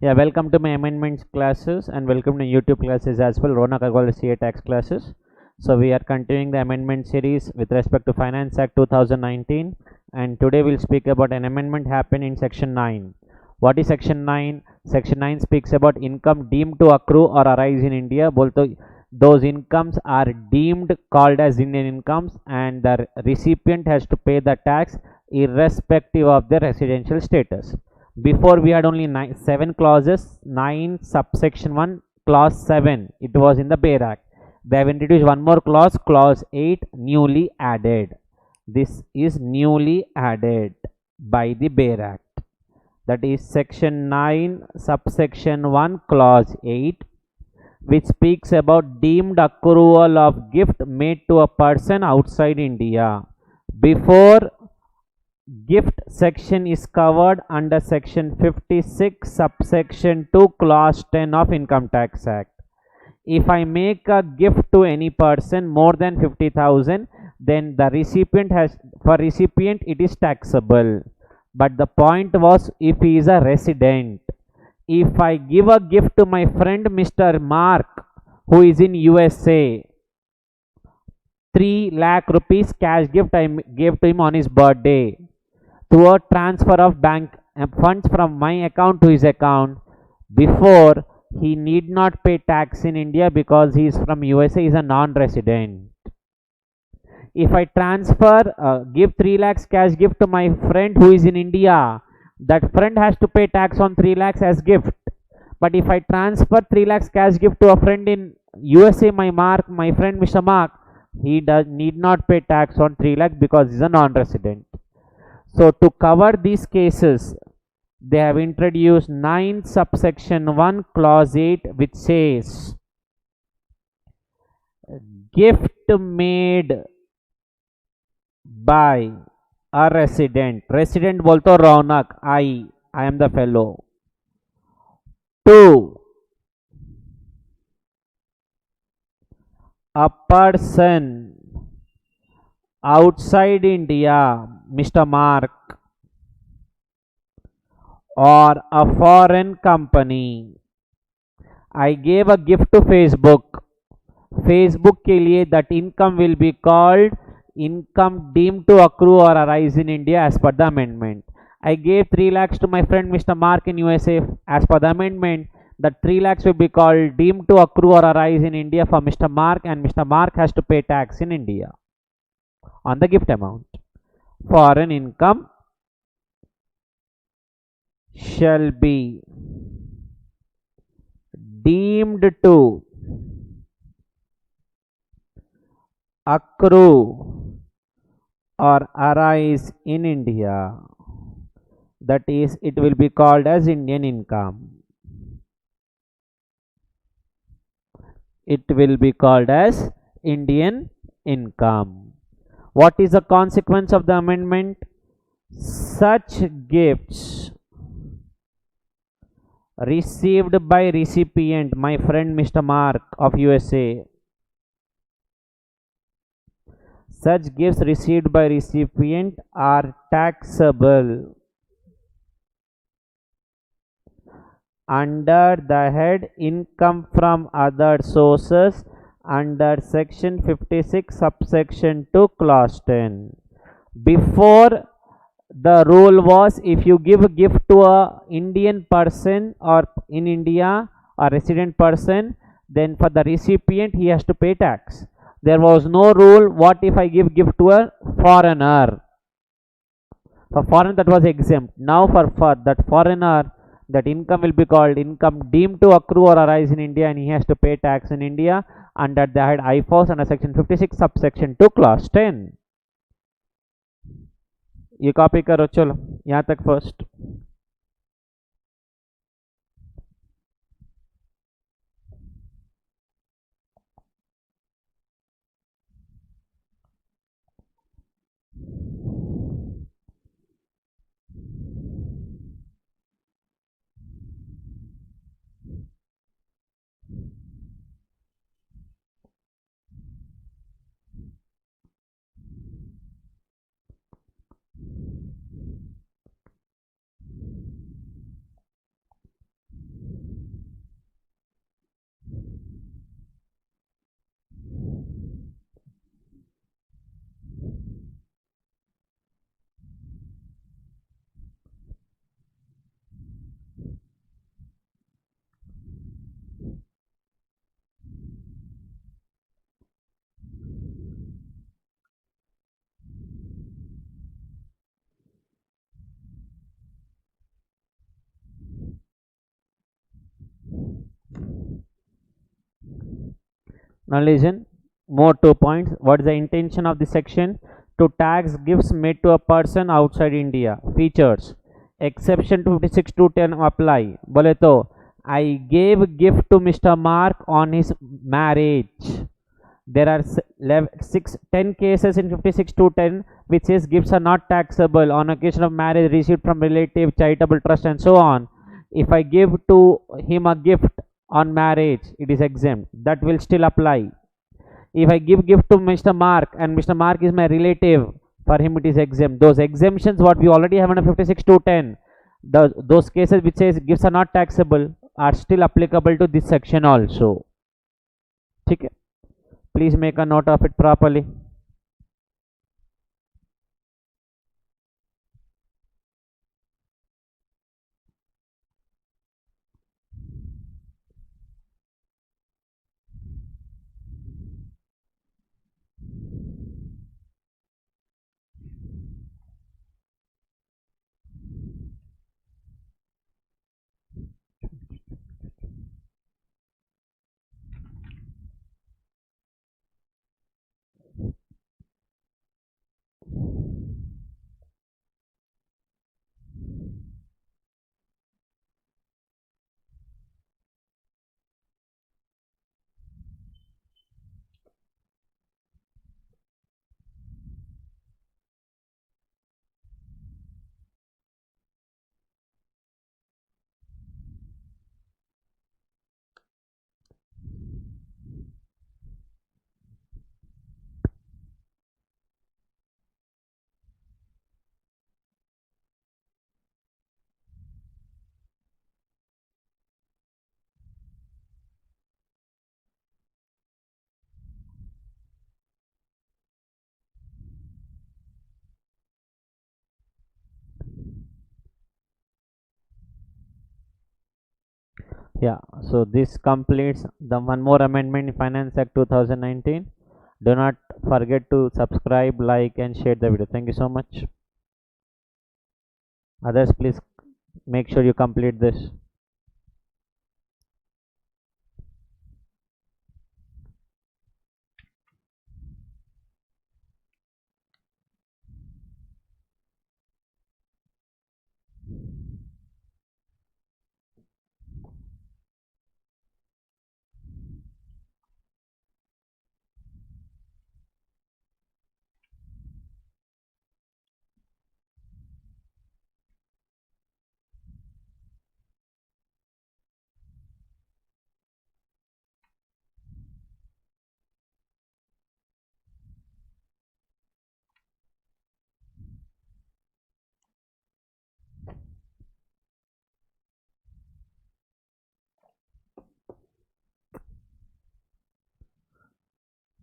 Yeah, welcome to my amendments classes and welcome to YouTube classes as well. Ronak Agarwal CA tax classes. So we are continuing the amendment series with respect to Finance Act 2019, and today we'll speak about an amendment happened in section 9. What is section 9? Section 9 speaks about income deemed to accrue or arise in India. Both those incomes are deemed called as Indian incomes, and the recipient has to pay the tax irrespective of their residential status. Before we had only 7 clauses, 9 subsection 1 clause 7, it was in the Bail Act. They have introduced one more clause, clause 8, newly added. This is newly added by the Bail Act. That is section 9 subsection 1 clause 8, which speaks about deemed accrual of gift made to a person outside India. Before, gift section is covered under section 56 subsection 2 clause 10 of Income Tax Act. If I make a gift to any person more than 50,000, then the recipient it is taxable. But the point was, if he is a resident, if I give a gift to my friend Mr. Mark, who is in USA, 3 lakh rupees cash gift I gave to him on his birthday, through a transfer of bank funds from my account to his account. Before, he need not pay tax in India because he is from USA, he is a non-resident. If I give 3 lakhs cash gift to my friend who is in India, that friend has to pay tax on 3 lakhs as gift. But if I transfer 3 lakhs cash gift to a friend in USA, my friend Mr. Mark, he need not pay tax on 3 lakhs because he is a non-resident. So to cover these cases, they have introduced 9 subsection 1 clause 8, which says gift made by a resident. Resident bolto Ronak, I am the fellow. 2, a person outside India, Mr. Mark, or a foreign company. I gave a gift to Facebook. Facebook के लिए that income will be called income deemed to accrue or arise in India as per the amendment. I gave 3 lakhs to my friend Mr. Mark in USA. As per the amendment, the 3 lakhs will be called deemed to accrue or arise in India for Mr. Mark, and Mr. Mark has to pay tax in India on the gift amount. Foreign income shall be deemed to accrue or arise in India. That is, it will be called as Indian income. It will be called as Indian income. What is the consequence of the amendment? Such gifts received by recipient, my friend Mr. Mark of USA, such gifts received by recipient are taxable under the head income from other sources under section 56 subsection 2 clause 10. Before, the rule was, if you give a gift to a Indian person or in India, a resident person, then for the recipient he has to pay tax. There was no rule what if I give gift to a foreigner. For foreign, that was exempt. Now for that foreigner, that income will be called income deemed to accrue or arise in India, and he has to pay tax in India under the head IFOS under section 56 subsection 2 clause 10. ये copy करो, चलो यहाँ तक first. Now listen, more 2 points. What is the intention of this section? To tax gifts made to a person outside India. Features. Exception to 56 to 10 apply. बोले तो I gave gift to Mr. Mark on his marriage. There are 10 cases in 56 to 10 which says gifts are not taxable on occasion of marriage received from relative, charitable trust and so on. If I give to him a gift on marriage, it is exempt. That will still apply. If I give gift to Mr. Mark and Mr. Mark is my relative, for him it is exempt. Those exemptions what we already have under 56 to 10, those cases which says gifts are not taxable are still applicable to this section also. Okay? Please make a note of it properly. Yeah, so this completes the one more amendment in Finance Act 2019. Do not forget to subscribe, like and share the video. Thank you so much. Others, please make sure you complete this.